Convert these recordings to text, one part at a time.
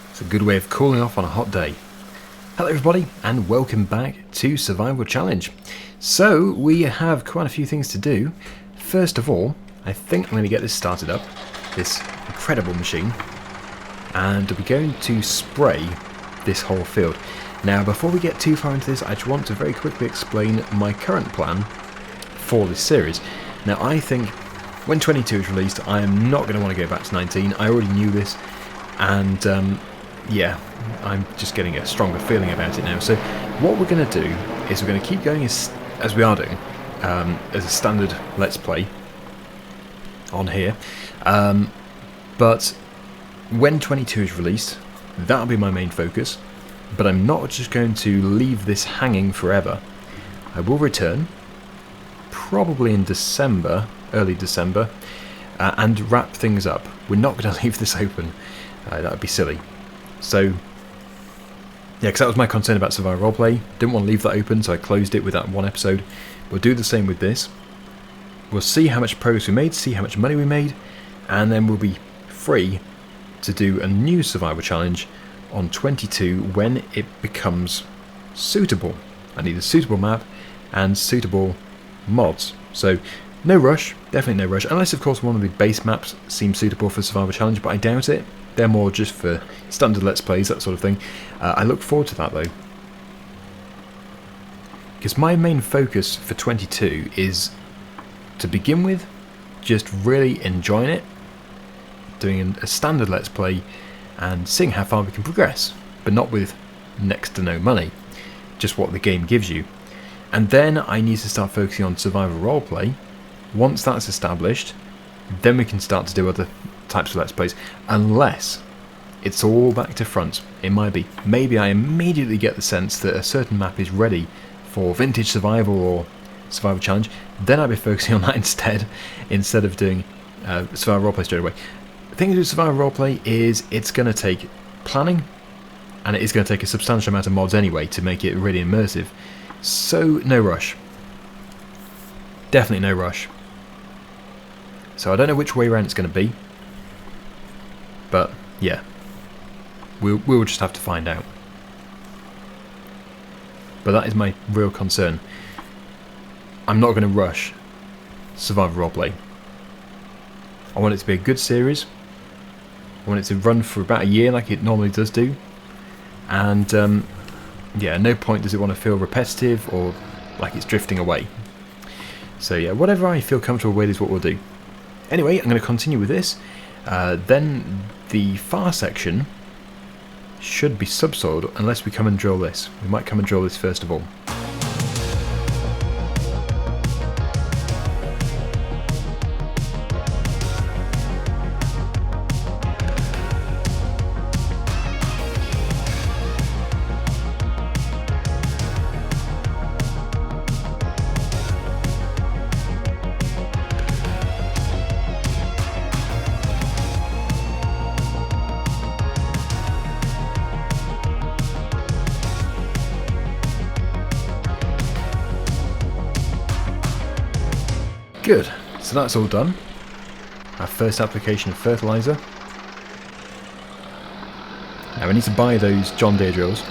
It's a good way of cooling off on a hot day. Hello everybody and welcome back to Survival Challenge. So we have quite a few things to do. First of all, I think I'm going to get this started up, this incredible machine, and we're going to spray this whole field. Now before we get too far into this, I just want to very quickly explain my current plan for this series. Now I think when 22 is released, I am not going to want to go back to 19. I already knew this, and yeah, I'm just getting a stronger feeling about it now. So what we're going to do is we're going to keep going as we are doing, as a standard Let's Play on here. But when 22 is released, that'll be my main focus. But I'm not just going to leave this hanging forever. I will return, probably in December, early December, and wrap things up. We're not going to leave this open. That would be silly. So, yeah, because that was my concern about Survival Roleplay. Didn't want to leave that open, so I closed it with that one episode. We'll do the same with this. We'll see how much progress we made, see how much money we made, and then we'll be free to do a new Survival Challenge on 22 when it becomes suitable. I need a suitable map and suitable mods. So, no rush, definitely no rush, unless of course one of the base maps seems suitable for Survival Challenge, but I doubt it. They're more just for standard Let's Plays, that sort of thing. I look forward to that though, because my main focus for 22 is, to begin with, just really enjoying it, doing a standard Let's Play and seeing how far we can progress, but not with next to no money, just what the game gives you. And then I need to start focusing on Survival Roleplay. Once that's established, then we can start to do other types of Let's Plays, unless it's all back to front. It might be. Maybe I immediately get the sense that a certain map is ready for Vintage Survival or Survival Challenge, then I'll be focusing on that instead of doing Survival Roleplay straight away. The thing with Survival Roleplay is it's going to take planning, and it is going to take a substantial amount of mods anyway to make it really immersive. So no rush. Definitely no rush. So I don't know which way around it's going to be. But, yeah, we'll just have to find out. But that is my real concern. I'm not going to rush Survival Roleplay. I want it to be a good series. I want it to run for about a year like it normally does do. And, yeah, at no point does it want to feel repetitive or like it's drifting away. So, yeah, whatever I feel comfortable with is what we'll do. Anyway, I'm going to continue with this. Then the far section should be subsoiled unless we come and drill this. We might come and drill this first of all. Good, so that's all done. Our first application of fertilizer. Now we need to buy those John Deere drills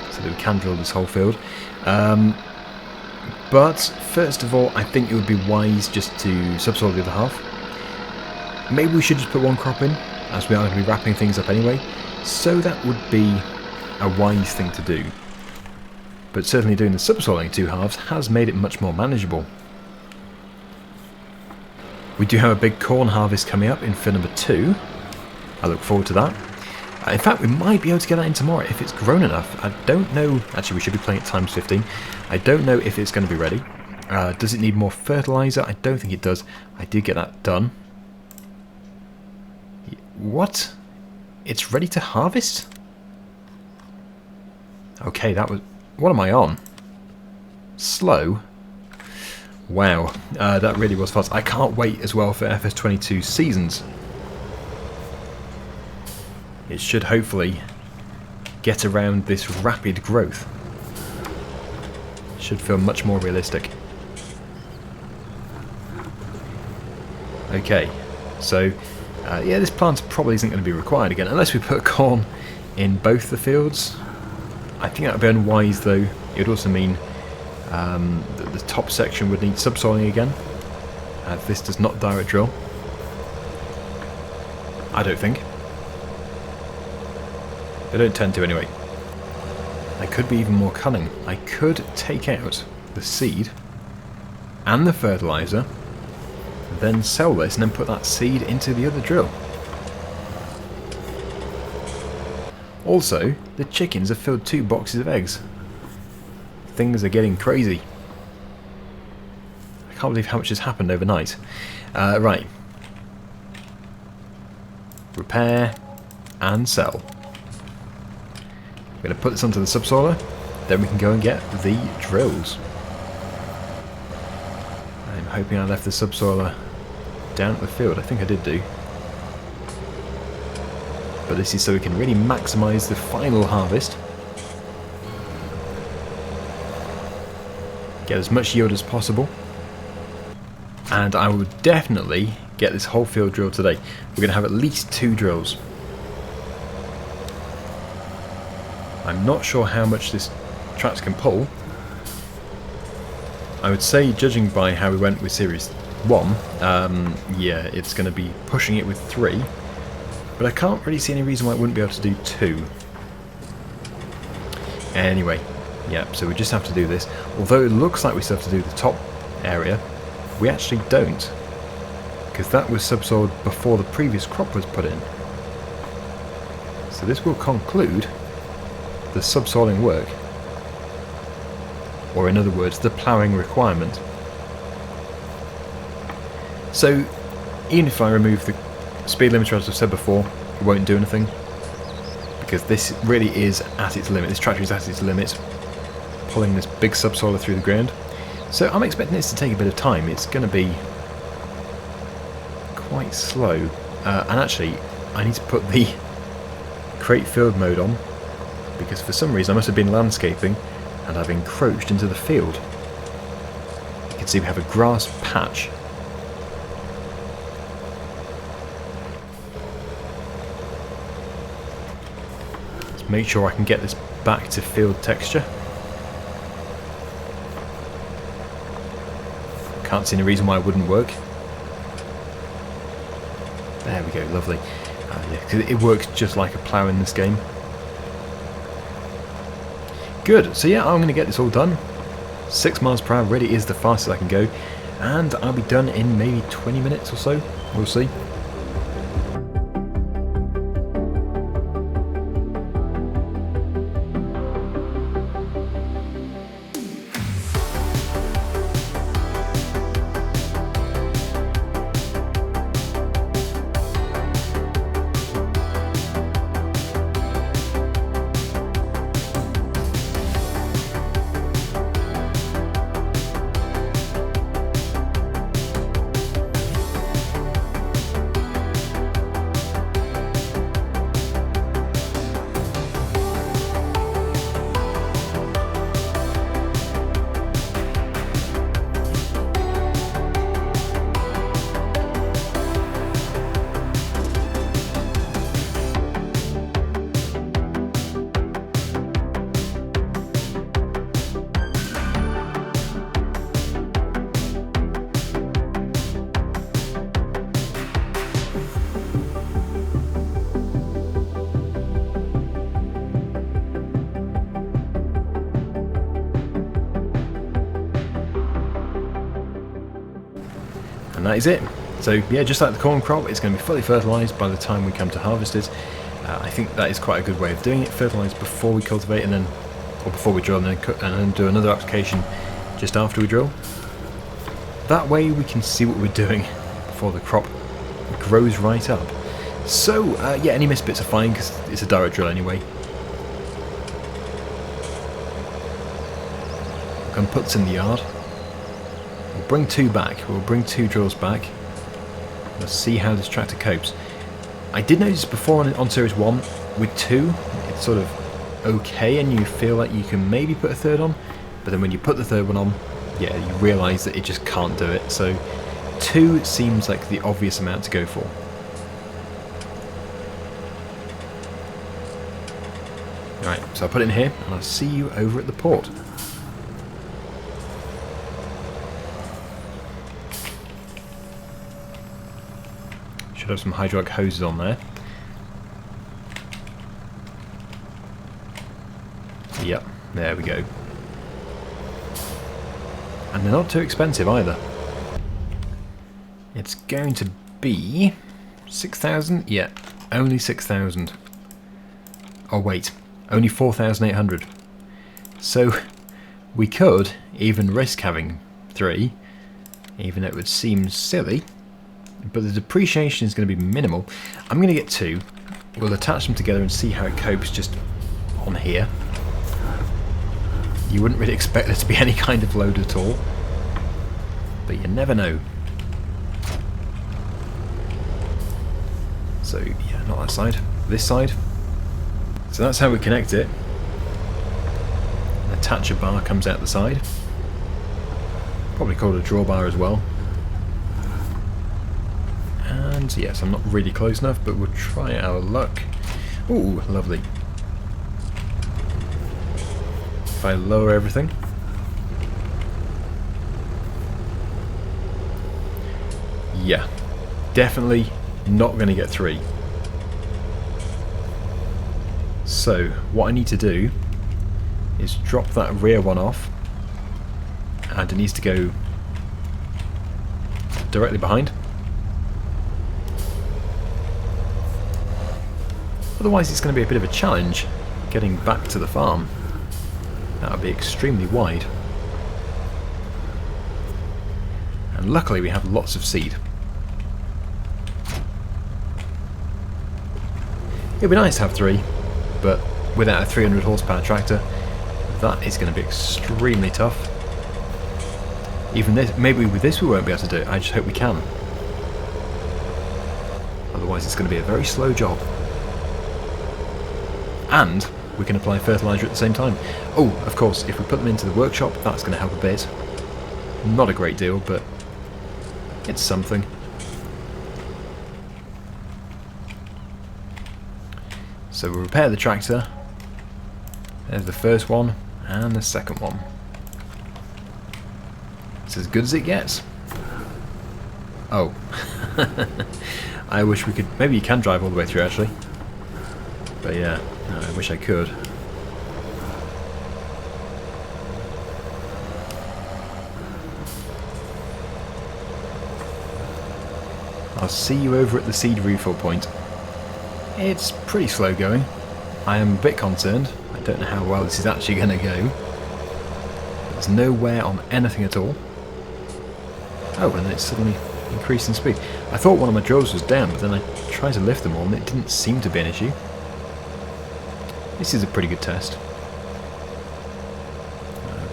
so that we can drill this whole field. But first of all, I think it would be wise just to subsoil the other half. Maybe we should just put one crop in, as we are going to be wrapping things up anyway. So that would be a wise thing to do. But certainly doing the subsoiling two halves has made it much more manageable. We do have a big corn harvest coming up in field number 2. I look forward to that. In fact, we might be able to get that in tomorrow if it's grown enough. I don't know. Actually, we should be playing it times 15. I don't know if it's going to be ready. Does it need more fertilizer? I don't think it does. I did get that done. What? It's ready to harvest? Okay, that was... What am I on? Slow? Wow, that really was fast. I can't wait as well for FS22 seasons. It should hopefully get around this rapid growth. Should feel much more realistic. Okay, so Yeah, this plant probably isn't going to be required again, unless we put corn in both the fields. I think that would be unwise though. It would also mean that the top section would need subsoiling again. This does not direct drill. I don't think. They don't tend to anyway. I could be even more cunning. I could take out the seed and the fertilizer, then sell this and then put that seed into the other drill. Also, the chickens have filled 2 boxes of eggs. Things are getting crazy. I can't believe how much has happened overnight. Right. Repair and sell. We're going to put this onto the subsoiler, then we can go and get the drills. I'm hoping I left the subsoiler down at the field. I think I did do. But this is so we can really maximise the final harvest. Get as much yield as possible. And I will definitely get this whole field drilled today. We're going to have at least 2 drills. I'm not sure how much this tractor can pull. I would say, judging by how we went with Series 1, yeah, it's going to be pushing it with 3. But I can't really see any reason why it wouldn't be able to do 2. Anyway, yeah, so we just have to do this. Although it looks like we still have to do the top area, we actually don't. Because that was subsoiled before the previous crop was put in. So this will conclude the subsoiling work. Or in other words, the ploughing requirement. So, even if I remove the speed limiter, as I've said before, it won't do anything. Because this really is at its limit. This tractor is at its limit, pulling this big subsoiler through the ground. So I'm expecting this to take a bit of time. It's going to be quite slow. And actually, I need to put the crate field mode on, because for some reason I must have been landscaping and I've encroached into the field. You can see we have a grass patch. Let's make sure I can get this back to field texture. Can't see any reason why it wouldn't work. There we go, lovely. Yeah, 'cause it works just like a plough in this game. Good, so yeah, I'm going to get this all done. 6 miles per hour really is the fastest I can go, and I'll be done in maybe 20 minutes or so. We'll see. And that is it. So yeah, just like the corn crop, it's going to be fully fertilised by the time we come to harvest it. I think that is quite a good way of doing it. Fertilise before we cultivate, and then, or before we drill, and then do another application just after we drill. That way we can see what we're doing before the crop grows right up. So yeah, any missed bits are fine because it's a direct drill anyway. We're going to put this in the yard. We'll bring 2 back. We'll bring 2 drills back. Let's see how this tractor copes. I did notice before on Series 1, with 2, it's sort of okay and you feel like you can maybe put a 3rd on, but then when you put the 3rd one on, yeah, you realise that it just can't do it. So 2 seems like the obvious amount to go for. Right, so I'll put it in here, and I'll see you over at the port. Should have some hydraulic hoses on there. Yep, there we go. And they're not too expensive either. It's going to be 6,000? Yeah, only 6,000. Oh wait, only 4,800. So we could even risk having 3, even though it would seem silly. But the depreciation is going to be minimal. I'm going to get 2. We'll attach them together and see how it copes just on here. You wouldn't really expect there to be any kind of load at all. But you never know. So yeah, not that side. This side. So that's how we connect it. An attacher bar comes out the side. Probably called a drawbar as well. And yes, I'm not really close enough, but we'll try our luck. Ooh, lovely. If I lower everything. Yeah, definitely not going to get 3. So what I need to do is drop that rear one off, and it needs to go directly behind. Otherwise it's going to be a bit of a challenge getting back to the farm. That would be extremely wide. And luckily we have lots of seed. It'd be nice to have 3, but without a 300 horsepower tractor, that is going to be extremely tough. Even this, maybe with this we won't be able to do it, I just hope we can. Otherwise it's going to be a very slow job. And we can apply fertilizer at the same time. Oh, of course, if we put them into the workshop, that's going to help a bit. Not a great deal, but it's something. So we'll repair the tractor. There's the first one, and the second one. It's as good as it gets. Oh. I wish we could... Maybe you can drive all the way through, actually. But yeah, no, I wish I could. I'll see you over at the seed refill point. It's pretty slow going. I am a bit concerned. I don't know how well this is actually going to go. There's no wear on anything at all. Oh, and then it's suddenly increased in speed. I thought one of my drills was down, but then I tried to lift them all and it didn't seem to be an issue. This is a pretty good test.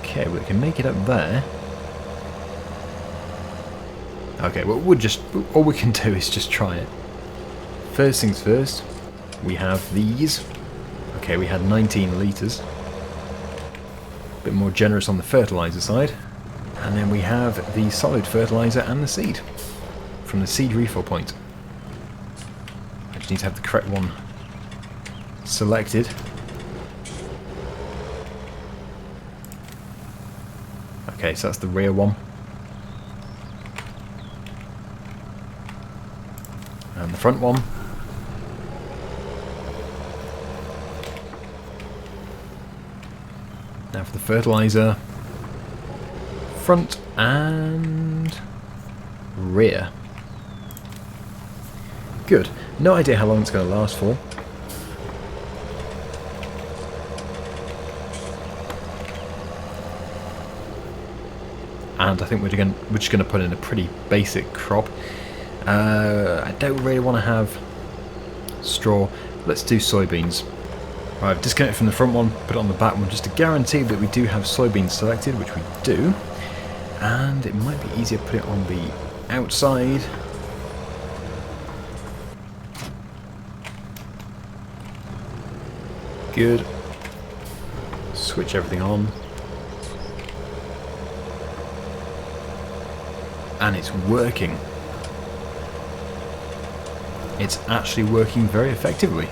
Okay, we can make it up there. Okay, well all we can do is just try it. First things first, we have these. Okay, we had 19 litres. A bit more generous on the fertilizer side. And then we have the solid fertilizer and the seed from the seed refill point. I just need to have the correct one selected. Okay, so that's the rear one. And the front one. Now for the fertilizer. Front and rear. Good. No idea how long it's going to last for. And I think we're just going to put in a pretty basic crop. I don't really want to have straw. Let's do soybeans. Right, I've disconnected from the front one, put it on the back one just to guarantee that we do have soybeans selected, which we do. And it might be easier to put it on the outside. Good. Switch everything on. And it's working. It's actually working very effectively.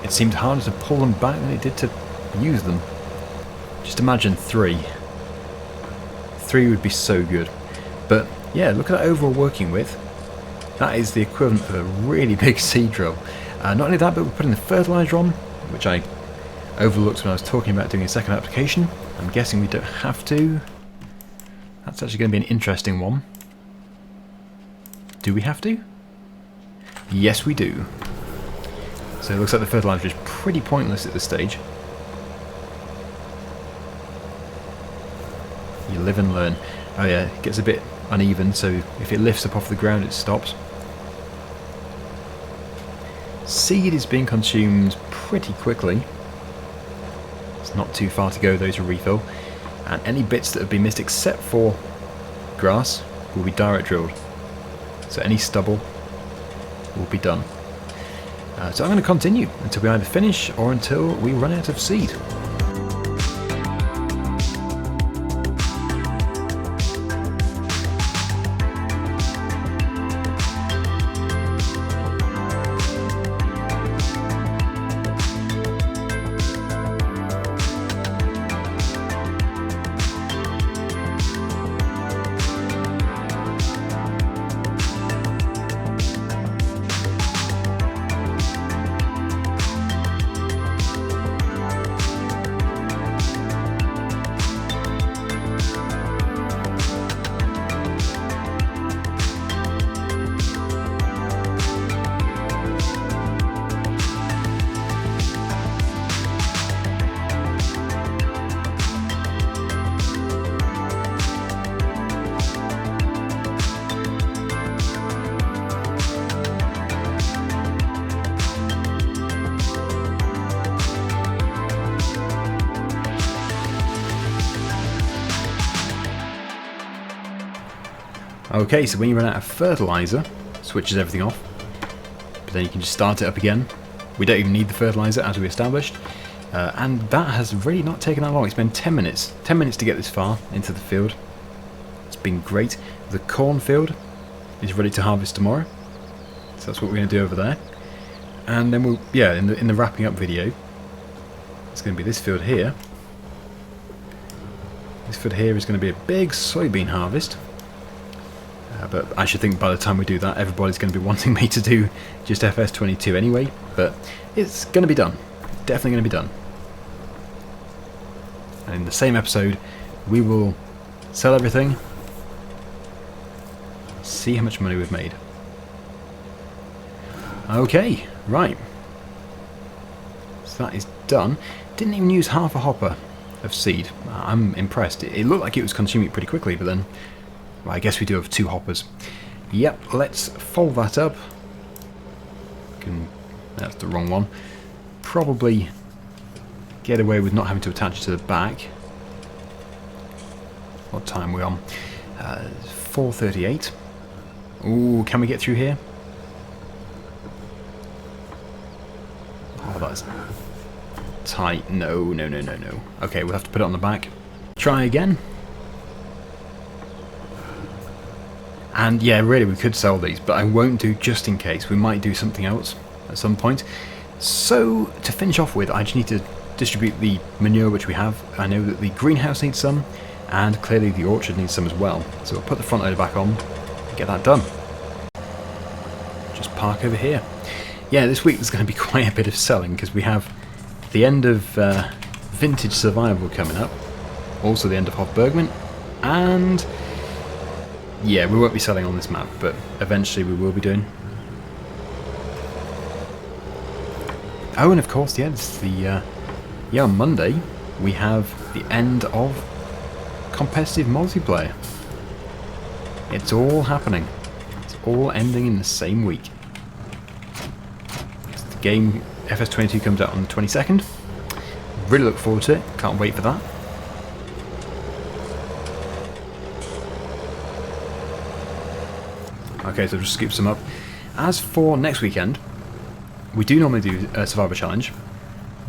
it seemed harder to pull them back than it did to use them. Just imagine 3. 3 would be so good. But yeah, look at that overall working width. That is the equivalent of a really big seed drill. Not only that, but we're putting the fertilizer on, which I overlooked when I was talking about doing a second application. I'm guessing we don't have to. That's actually going to be an interesting one. Do we have to? Yes, we do. So it looks like the fertilizer is pretty pointless at this stage. You live and learn. Oh yeah, it gets a bit uneven, so if it lifts up off the ground it stops. Seed is being consumed pretty quickly. It's not too far to go though to refill. And any bits that have been missed except for grass will be direct drilled. So any stubble will be done. So I'm going to continue until we either finish or until we run out of seed. Okay, so when you run out of fertilizer, switches everything off, but then you can just start it up again. We don't even need the fertilizer, as we established, and that has really not taken that long. It's been 10 minutes to get this far into the field. It's been great. The cornfield is ready to harvest tomorrow, so that's what we're going to do over there. And then we'll, yeah, in the wrapping up video, it's going to be this field here. This field here is going to be a big soybean harvest. But I should think by the time we do that, everybody's going to be wanting me to do just FS22 anyway. But it's going to be done. Definitely going to be done. And in the same episode, we will sell everything, see how much money we've made. Okay, right. So that is done. Didn't even use half a hopper of seed. I'm impressed. It looked like it was consuming it pretty quickly, but then... well, I guess we do have 2 hoppers. Yep, let's fold that up. That's the wrong one. Probably get away with not having to attach it to the back. What time are we on? 4:38. Ooh, can we get through here? Oh, that's tight. No. Okay, we'll have to put it on the back. Try again. And yeah, really, we could sell these, but I won't do just in case. We might do something else at some point. So, to finish off with, I just need to distribute the manure which we have. I know that the greenhouse needs some, and clearly the orchard needs some as well. So we'll put the front loader back on and get that done. Just park over here. Yeah, this week there's going to be quite a bit of selling, because we have the end of Vintage Survival coming up, also the end of Hofbergman, and... yeah, we won't be selling on this map, but eventually we will be doing. Oh, and of course, yeah, it's the on Monday we have the end of competitive multiplayer. It's all happening. It's all ending in the same week. So the game FS22 comes out on the 22nd. Really look forward to it. Can't wait for that. Okay, so just skip some up. As for next weekend, we do normally do a Survivor Challenge,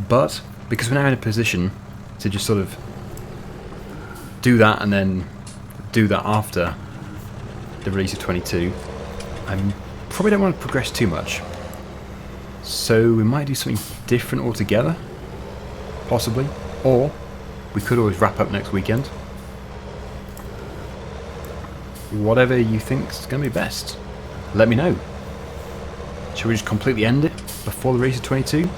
but because we're now in a position to just sort of do that and then do that after the release of 22, I probably don't want to progress too much. So we might do something different altogether, possibly, or we could always wrap up next weekend. Whatever you think's going to be best, let me know. Should we just completely end it before the race of 22?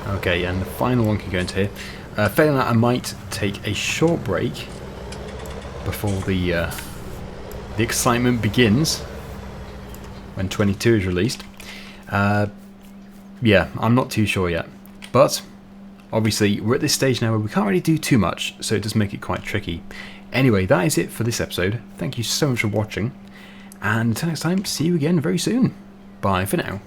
Okay, and the final one can go into here. Failing that, I might take a short break before the excitement begins when 22 is released. Yeah, I'm not too sure yet, but obviously we're at this stage now where we can't really do too much, so it does make it quite tricky. Anyway, that is it for this episode. Thank you so much for watching, and until next time, see you again very soon. Bye for now.